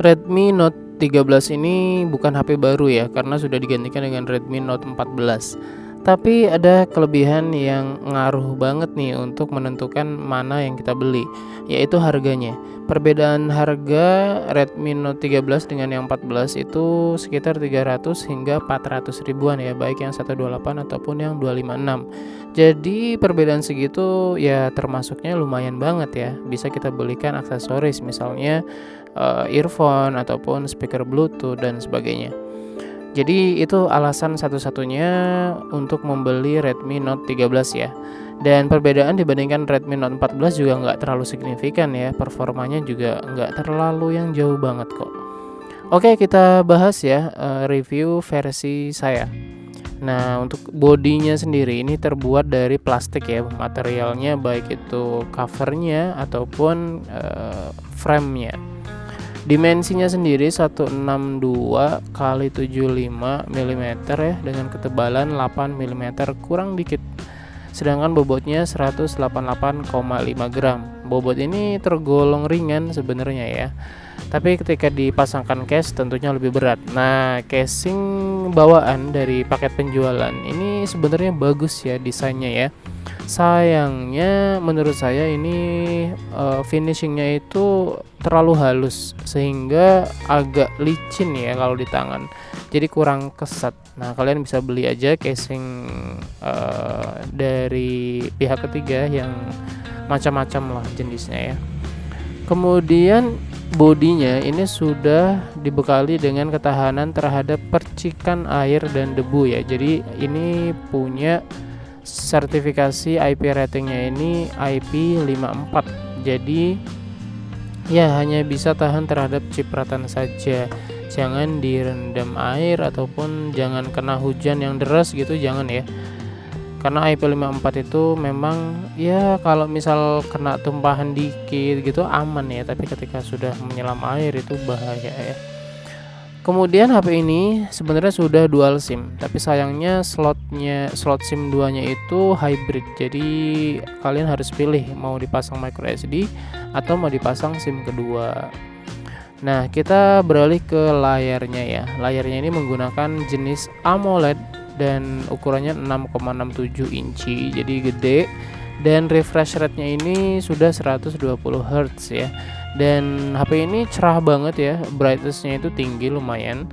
Redmi Note 13 ini bukan HP baru ya, karena sudah digantikan dengan Redmi Note 14. Tapi ada kelebihan yang ngaruh banget nih untuk menentukan mana yang kita beli, yaitu harganya. Perbedaan harga Redmi Note 13 dengan yang 14 itu sekitar 300 hingga 400 ribuan ya, baik yang 128 ataupun yang 256. Jadi perbedaan segitu ya termasuknya lumayan banget ya. Bisa kita belikan aksesoris, misalnya earphone ataupun speaker Bluetooth dan sebagainya. Jadi itu alasan satu-satunya untuk membeli Redmi Note 13 ya. Dan perbedaan dibandingkan Redmi Note 14 juga nggak terlalu signifikan ya. Performanya juga nggak terlalu yang jauh banget kok. Oke, kita bahas ya review versi saya. Nah, untuk bodinya sendiri ini terbuat dari plastik ya. Materialnya baik itu covernya ataupun frame-nya. Dimensinya sendiri 162 kali 75 mm ya, dengan ketebalan 8 mm kurang dikit. Sedangkan bobotnya 188,5 gram. Bobot ini tergolong ringan sebenarnya ya. Tapi ketika dipasangkan case tentunya lebih berat. Nah, casing bawaan dari paket penjualan ini sebenarnya bagus ya desainnya ya. Sayangnya menurut saya ini finishingnya itu terlalu halus sehingga agak licin ya kalau di tangan. Jadi kurang kesat. Nah, kalian bisa beli aja casing dari pihak ketiga yang macam-macam lah jenisnya ya. Kemudian bodinya ini sudah dibekali dengan ketahanan terhadap percikan air dan debu ya. Jadi ini punya sertifikasi IP ratingnya ini IP54. Jadi ya hanya bisa tahan terhadap cipratan saja. Jangan direndam air ataupun jangan kena hujan yang deras gitu, jangan ya. Karena IP54 itu memang ya kalau misal kena tumpahan dikit gitu aman ya, tapi ketika sudah menyelam air itu bahaya ya. Kemudian HP ini sebenarnya sudah dual SIM, tapi sayangnya slot SIM 2-nya itu hybrid. Jadi kalian harus pilih mau dipasang micro SD atau mau dipasang SIM kedua. Nah, kita beralih ke layarnya ya. Layarnya ini menggunakan jenis AMOLED dan ukurannya 6,67 inci, jadi gede, dan refresh rate-nya ini sudah 120 Hz ya. Dan HP ini cerah banget ya, brightness-nya itu tinggi lumayan,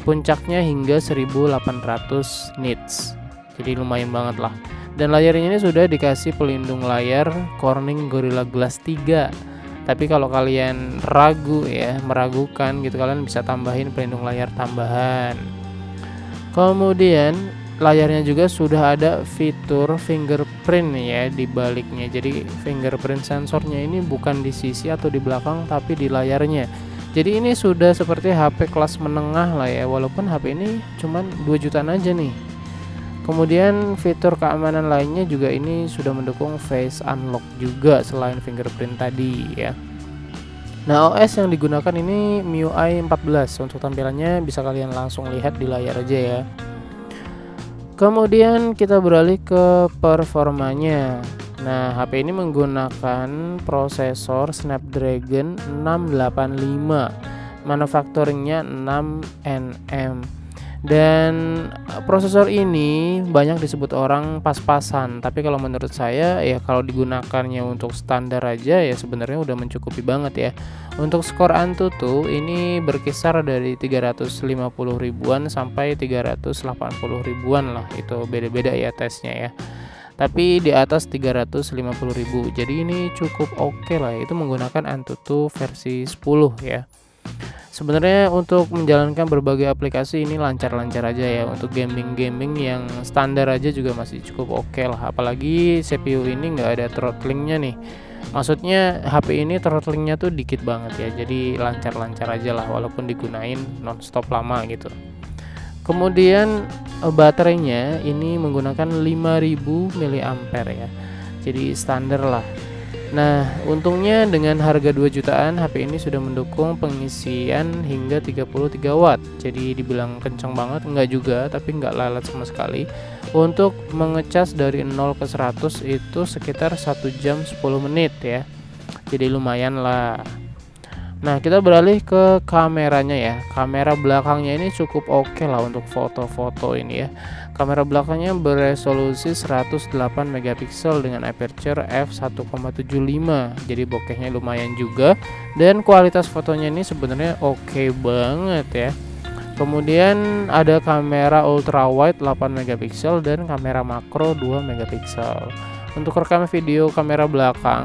puncaknya hingga 1800 nits, jadi lumayan banget lah. Dan layarnya ini sudah dikasih pelindung layar Corning Gorilla Glass 3. Tapi kalau kalian meragukan gitu, kalian bisa tambahin pelindung layar tambahan. Kemudian layarnya juga sudah ada fitur fingerprint ya di baliknya. Jadi fingerprint sensornya ini bukan di sisi atau di belakang tapi di layarnya. Jadi ini sudah seperti HP kelas menengah lah ya, walaupun HP ini cuman 2 jutaan aja nih. Kemudian fitur keamanan lainnya juga ini sudah mendukung face unlock juga selain fingerprint tadi ya. Nah, OS yang digunakan ini MIUI 14. Untuk tampilannya bisa kalian langsung lihat di layar aja ya. Kemudian kita beralih ke performanya. Nah, HP ini menggunakan prosesor Snapdragon 685, manufacturingnya 6nm. Dan prosesor ini banyak disebut orang pas-pasan, tapi kalau menurut saya ya kalau digunakannya untuk standar aja ya sebenarnya udah mencukupi banget ya. Untuk skor Antutu ini berkisar dari 350 ribuan sampai 380 ribuan lah, itu beda-beda ya tesnya ya. Tapi di atas 350 ribu, jadi ini cukup oke lah, itu menggunakan Antutu versi 10 ya. Sebenarnya untuk menjalankan berbagai aplikasi ini lancar-lancar aja ya. Untuk gaming yang standar aja juga masih cukup oke lah. Apalagi CPU ini nggak ada throttlingnya nih. Maksudnya HP ini throttlingnya tuh dikit banget ya. Jadi lancar-lancar aja lah walaupun digunain nonstop lama gitu. Kemudian baterainya ini menggunakan 5000 mAh ya. Jadi standar lah. Nah, untungnya dengan harga 2 jutaan HP ini sudah mendukung pengisian hingga 33 watt. Jadi dibilang kencang banget enggak juga, tapi enggak lalat sama sekali. Untuk mengecas dari 0 ke 100 itu sekitar 1 jam 10 menit ya. Jadi lumayan lah. Nah, kita beralih ke kameranya ya. Kamera belakangnya ini cukup oke lah untuk foto-foto ini ya. Kamera belakangnya beresolusi 108 megapiksel dengan aperture f1,75. Jadi bokehnya lumayan juga dan kualitas fotonya ini sebenarnya oke banget ya. Kemudian ada kamera ultra wide 8 megapiksel dan kamera makro 2 megapiksel. Untuk rekam video kamera belakang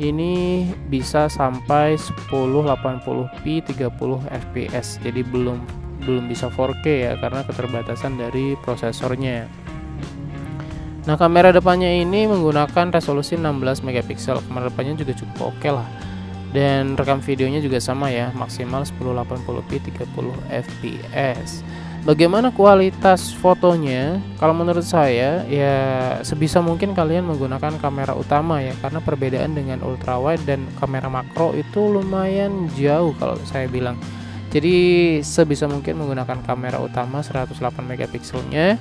ini bisa sampai 1080p 30 fps. Jadi belum bisa 4K ya karena keterbatasan dari prosesornya. Nah, kamera depannya ini menggunakan resolusi 16 megapiksel. Kamera depannya juga cukup oke lah. Dan rekam videonya juga sama ya, maksimal 1080p 30 fps. Bagaimana kualitas fotonya? Kalau menurut saya ya sebisa mungkin kalian menggunakan kamera utama ya, karena perbedaan dengan ultra wide dan kamera makro itu lumayan jauh kalau saya bilang. Jadi sebisa mungkin menggunakan kamera utama 108 megapikselnya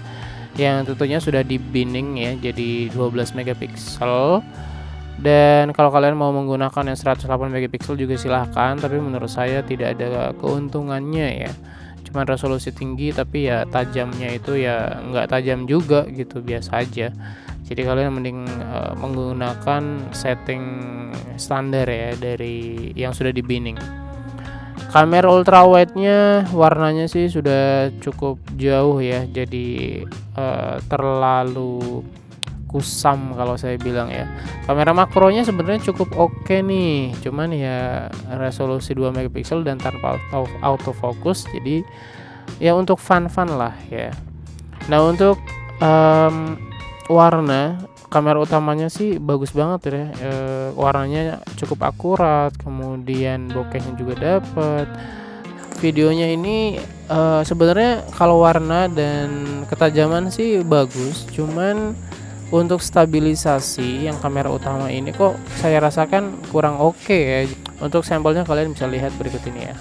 yang tentunya sudah di binning ya jadi 12 megapiksel. Dan kalau kalian mau menggunakan yang 108 megapiksel juga silahkan, tapi menurut saya tidak ada keuntungannya ya. Cuman resolusi tinggi tapi ya tajamnya itu ya nggak tajam juga gitu, biasa aja. Jadi kalian mending menggunakan setting standar ya dari yang sudah di binning. Kamera ultra wide nya warnanya sih sudah cukup jauh ya, jadi terlalu kusam kalau saya bilang ya. Kamera makronya sebenarnya cukup oke nih, cuman ya resolusi 2 megapiksel dan tanpa autofocus, jadi ya untuk fun lah ya. Nah, untuk warna kamera utamanya sih bagus banget ya, warnanya cukup akurat, kemudian bokehnya juga dapet. Videonya ini sebenarnya kalau warna dan ketajaman sih bagus, cuman untuk stabilisasi yang kamera utama ini kok saya rasakan kurang oke ya. Untuk sampelnya kalian bisa lihat berikut ini ya.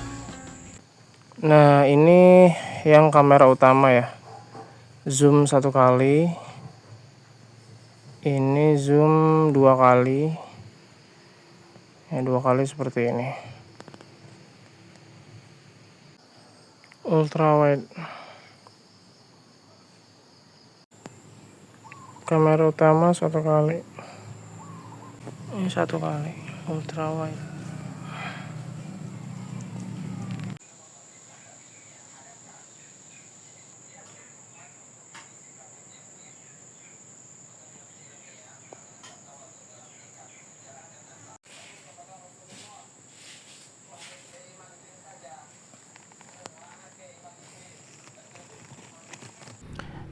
Nah, ini yang kamera utama ya. Zoom 1 kali. Ini zoom 2 kali. Ya, 2 kali seperti ini. Ultra wide. Kamera utama 1 kali, ini 1 kali ultra wide.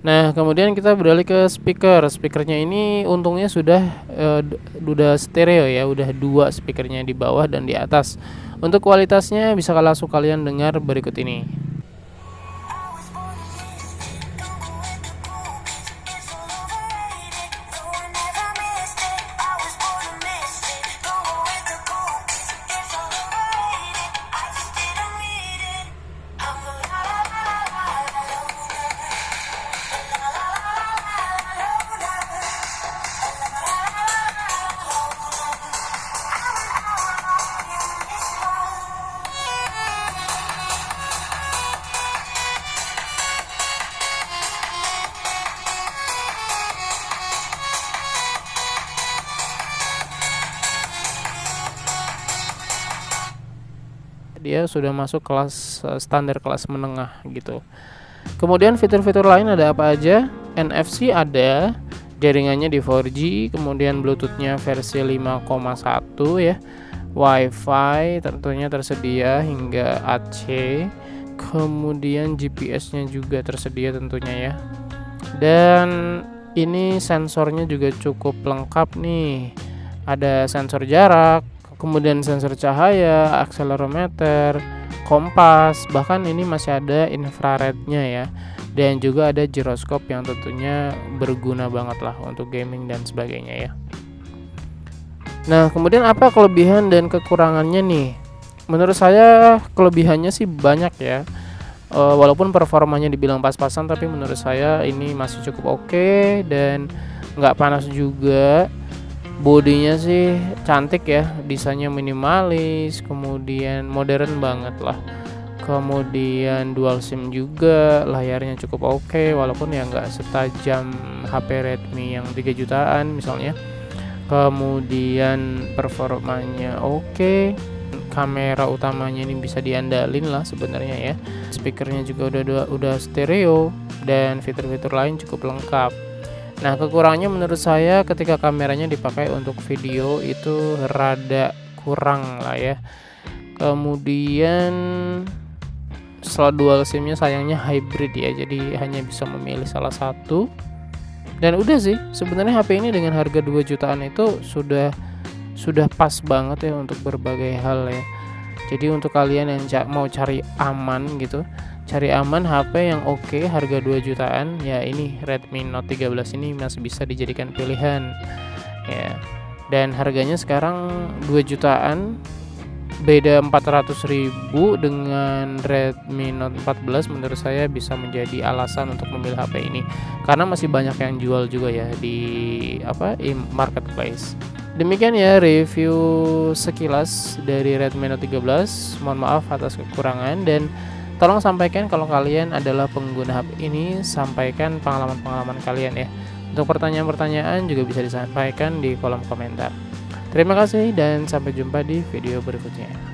Nah, kemudian kita beralih ke speaker. Speakernya ini untungnya sudah stereo ya, udah 2 speakernya di bawah dan di atas. Untuk kualitasnya bisa langsung kalian dengar berikut ini. Dia sudah masuk kelas standar kelas menengah gitu. Kemudian fitur-fitur lain ada apa aja? NFC ada, jaringannya di 4G, kemudian Bluetooth-nya versi 5,1 ya. Wi-Fi tentunya tersedia hingga AC. Kemudian GPS-nya juga tersedia tentunya ya. Dan ini sensornya juga cukup lengkap nih. Ada sensor jarak, kemudian sensor cahaya, akselerometer, kompas, bahkan ini masih ada infrarednya ya. Dan juga ada giroskop yang tentunya berguna banget lah untuk gaming dan sebagainya ya. Nah, kemudian apa kelebihan dan kekurangannya nih? Menurut saya kelebihannya sih banyak ya. Walaupun performanya dibilang pas-pasan, tapi menurut saya ini masih cukup oke dan nggak panas juga. Bodinya sih cantik ya, desainnya minimalis, kemudian modern banget lah. Kemudian dual SIM juga, layarnya cukup oke, walaupun ya nggak setajam HP Redmi yang 3 jutaan misalnya. Kemudian performanya oke, kamera utamanya ini bisa diandalin lah sebenarnya ya. Speakernya juga udah stereo dan fitur-fitur lain cukup lengkap. Nah, kekurangannya menurut saya ketika kameranya dipakai untuk video itu rada kurang lah ya. Kemudian slot dual SIM-nya sayangnya hybrid ya, jadi hanya bisa memilih salah satu. Dan udah sih, sebenarnya HP ini dengan harga 2 jutaan itu sudah pas banget ya untuk berbagai hal ya. Jadi untuk kalian yang mau cari aman gitu, cari aman HP yang oke, harga 2 jutaan ya, ini Redmi Note 13 ini masih bisa dijadikan pilihan ya. Dan harganya sekarang 2 jutaan, beda 400.000 dengan Redmi Note 14. Menurut saya bisa menjadi alasan untuk memilih HP ini karena masih banyak yang jual juga ya di marketplace. Demikian ya review sekilas dari Redmi Note 13. Mohon maaf atas kekurangan, dan tolong sampaikan kalau kalian adalah pengguna HP ini, sampaikan pengalaman-pengalaman kalian ya. Untuk pertanyaan-pertanyaan juga bisa disampaikan di kolom komentar. Terima kasih dan sampai jumpa di video berikutnya.